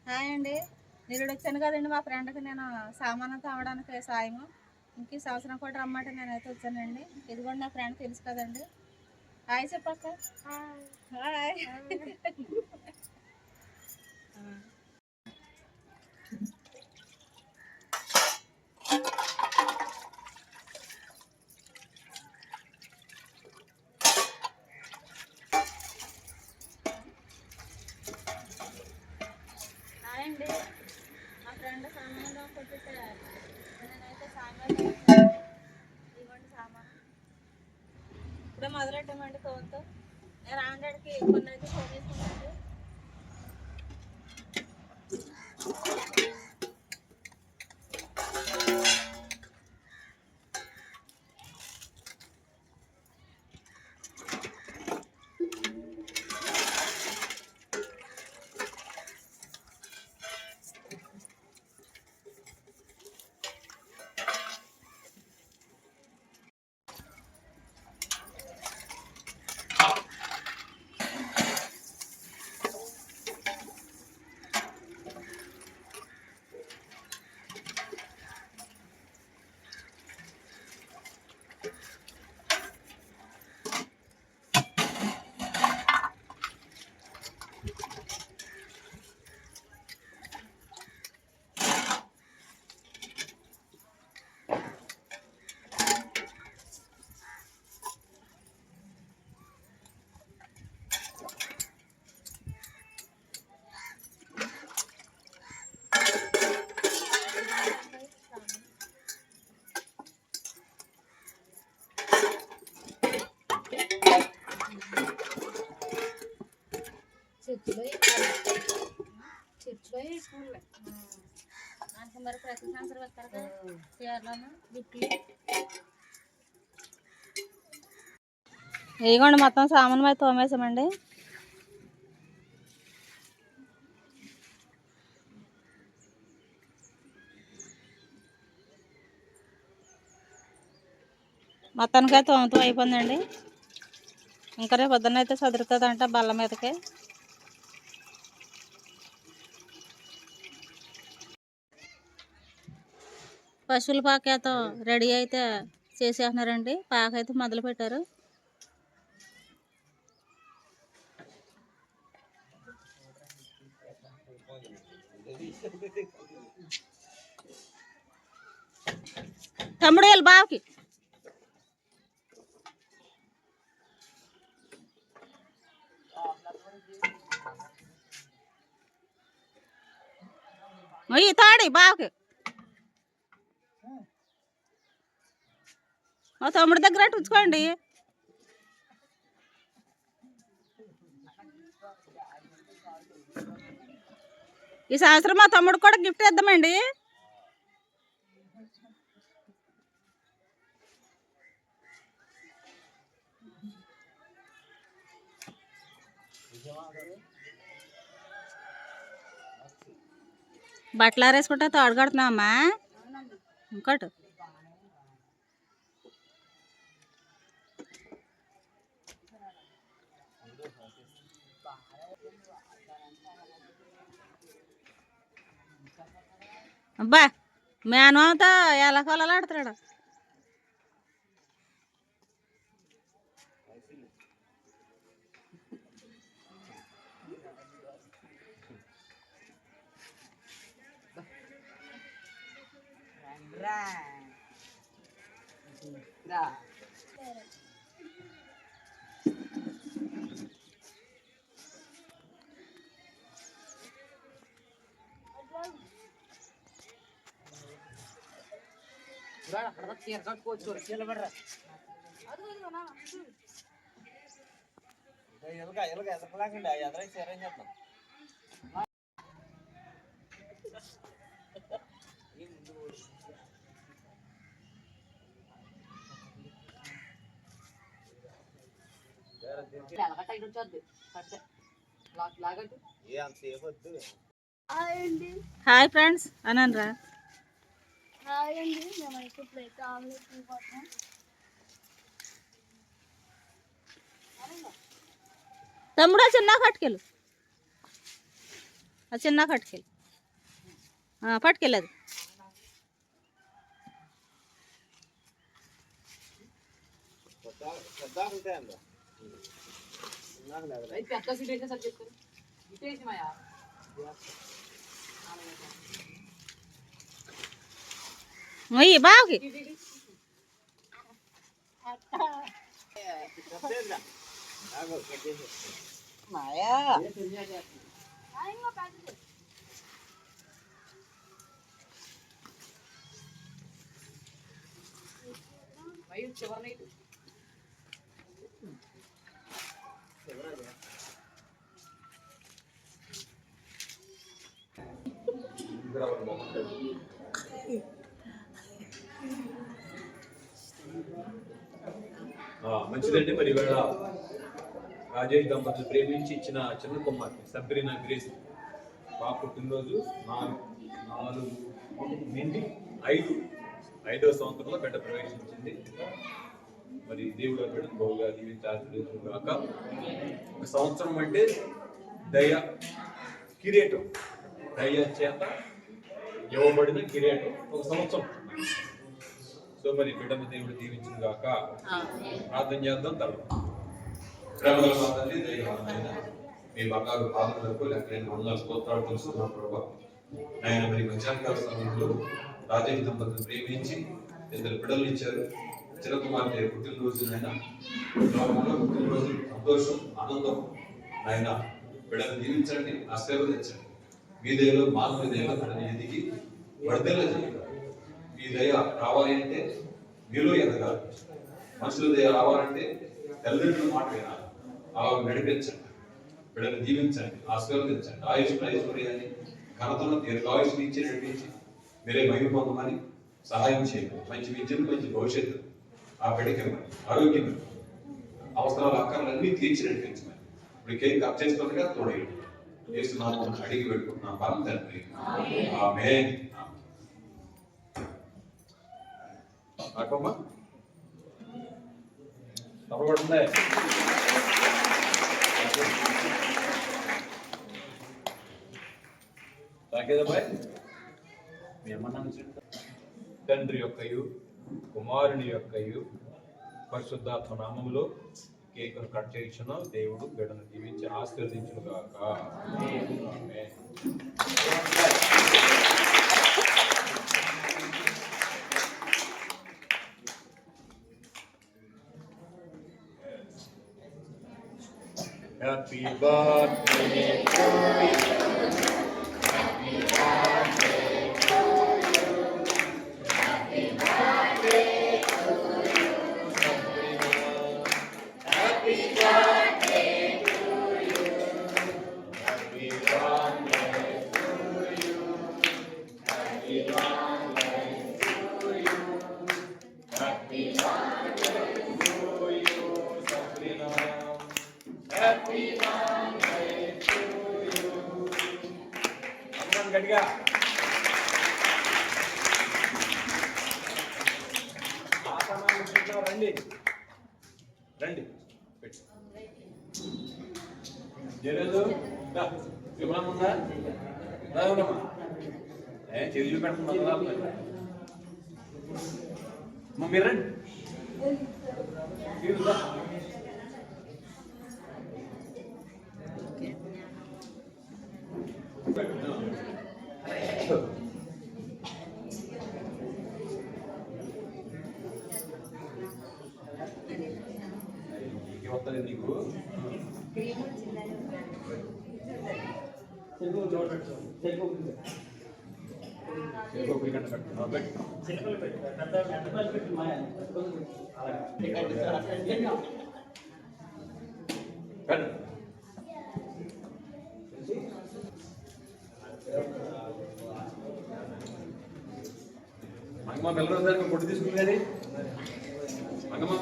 Hi అండి. నేను వచ్చాను కదండి మా ఫ్రెండ్కి నేను సామాను తేవడానికి సాయము. ఇంక ఈ సంవత్సరం కూడా రమ్మంటే నేనైతే వచ్చానండి. ఇదిగోండి నా ఫ్రెండ్ తెలుసు కదండి. హాయ్ చెప్పక్క. హాయ్. హాయ్ అండి. మా ఫ్రెండ్ సామాన్లు కొట్టితే నేనైతే సామాన్లు ఇవ్వండి సామాను ఇప్పుడే మొదలెట్టామండి తోలుతో. నేను రాండాడికి కొన్ని అయితే ఫోన్ చేసుకున్నాండి. చర్చిలో వేసుకోలే నాకు మరి ప్రతి సంవత్సరం వస్తారు కదా చీరలను గిఫ్ట్లు. ఇదిగోండి మొత్తం సామాను మీద తోమేసామండి. మొత్తానికైతే తోమతం అయిపోయిందండి. ఇంకా రేపు పొద్దున్న అయితే చదురుతుందంట బల్ల మీదకి. పశువుల పాకేతో రెడీ అయితే చేసేస్తున్నారండి. పాక అయితే మొదలు పెట్టారు. తమ్ముడు వెళ్ళి బావకి తాడి బావకి మా తమ్ముడి దగ్గర ఉంచుకోండి. ఈ సంవత్సరం మా తమ్ముడు కూడా గిఫ్ట్ ఇద్దామండి. బట్టలు ఆరేసుకుంటే తోడు కడుతున్నావమ్మా. ఇంకోటి అబ్బా మేనమామతో ఎలా కొలాలు ఆడుతున్నాడు. హాయ్ ఫ్రెండ్స్ అనరా. హాయ్ అండి. మేమైతే ప్లేట్ ఆమ్లెట్ తీసుకుంటాం. తమ్ముడు చిన్న కట్టుకెళ్ళు, చిన్న కట్టుకెళ్ళు. పట్టుకెళ్ళదు. బావుకి మాయా మంచిదండి. మరి ఇవాళ రాజేష్ దంపతులు ప్రేమించి ఇచ్చిన చిన్న కుమార్తె సబ్రీనా గ్రేస్ బాబు పుట్టినరోజు 5వ సంవత్సరంలో బిడ్డ ప్రవేశించింది. మరి దేవుడు బిడ్డను బహుగా దీవించాల్సిందిగాక. ఒక సంవత్సరం అంటే దయ కిరీటం, దయ చేత ఇవ్వబడిన కిరీటం ఒక సంవత్సరం. సో మరి బిడ్డను దేవుడు దీవించిన గాక. ప్రార్థన చేద్దాం. తర్వాత ప్రేమల మాతండి దైవమైన మీ బంగారు పాదములకు లెక్కలేని వందల స్తోత్రాలు తెలుసుకున్నాం ప్రభావ. ఆయన మరి మధ్యాహ్నకాల సమయంలో రాజేష్ దంపతులు ప్రేమించి 2 బిడ్డలు ఇచ్చారు. చిన్న కుమార్తె పుట్టినరోజు ఆయన గ్రామంలో పుట్టినరోజు సంతోషం ఆనందం. ఆయన బిడ్డను దీవించండి, ఆశీర్వదించండి. మీ దయలో మానవ దయలో బిడ్డని ఎదిగి వర్ధల చేయాలి. మీ దయ రావాలి అంటే మీలో ఎదగాలి. మనుషుల దయ రావాలంటే తల్లిదండ్రుల మాట వినాలి. అలా నడిపించండి, బిడ్డను దీవించండి, ఆశీర్వదించండి. ఐశ్వర్యాన్ని ఘనతను దీర్ఘాయుష్ని ఇచ్చి నడిపించి మీరే మహిమ పొందమని సహాయం చేయండి. మంచి విద్యను, మంచి భవిష్యత్తు ఆ బిడ్డకి ఆరోగ్యం, అవసరాలు అక్కర్లన్నీ తీర్చి నడిపించమని ఇప్పుడు కేక్ కట్ చేసుకుంటే తోడేయండి. చేస్తున్నాము అడిగి పెట్టుకుంటున్నాం పరం తండ్రి. ఆమేన్. తప్పబడుతుంది. మీ అమ్మ తండ్రి యొక్కయు కుమారుని యొక్కయు పరిశుద్ధాత్మ నామములో కేకును కట్ చేయించిన దేవుడు బిడ్డను దీవించి ఆశీర్వదించును గాక. Happy birthday to you. Happy birthday to you. Happy birthday to you. Happy birthday to you. Happy birthday to you. Happy birthday to you. Happy birthday to you, Sabrina. Happy birthday to you. అందరం గట్టిగా రండి రండి పెట్టు. జరదు విమలమ్మందా రావునమ్మా చెవులు పెట్టండి. మీరు రండి. వస్తుంది నీకు మంగమ్మ పిల్లలు కొట్టు తీసుకుంది కానీ మంగమ్మ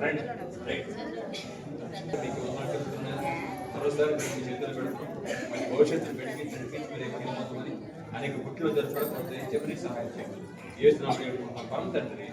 రండి రైట్ మీకు ఉన్నట్టు చెప్తున్నాను. మరోసారి మీ చేతులు పెట్టుకోండి. మీ భవిష్యత్తు పెట్టి నడిపించుకుని అనేక గుట్లు జరపడం చెప్పి సహాయం చేయండి. ఏ పరం తండ్రి.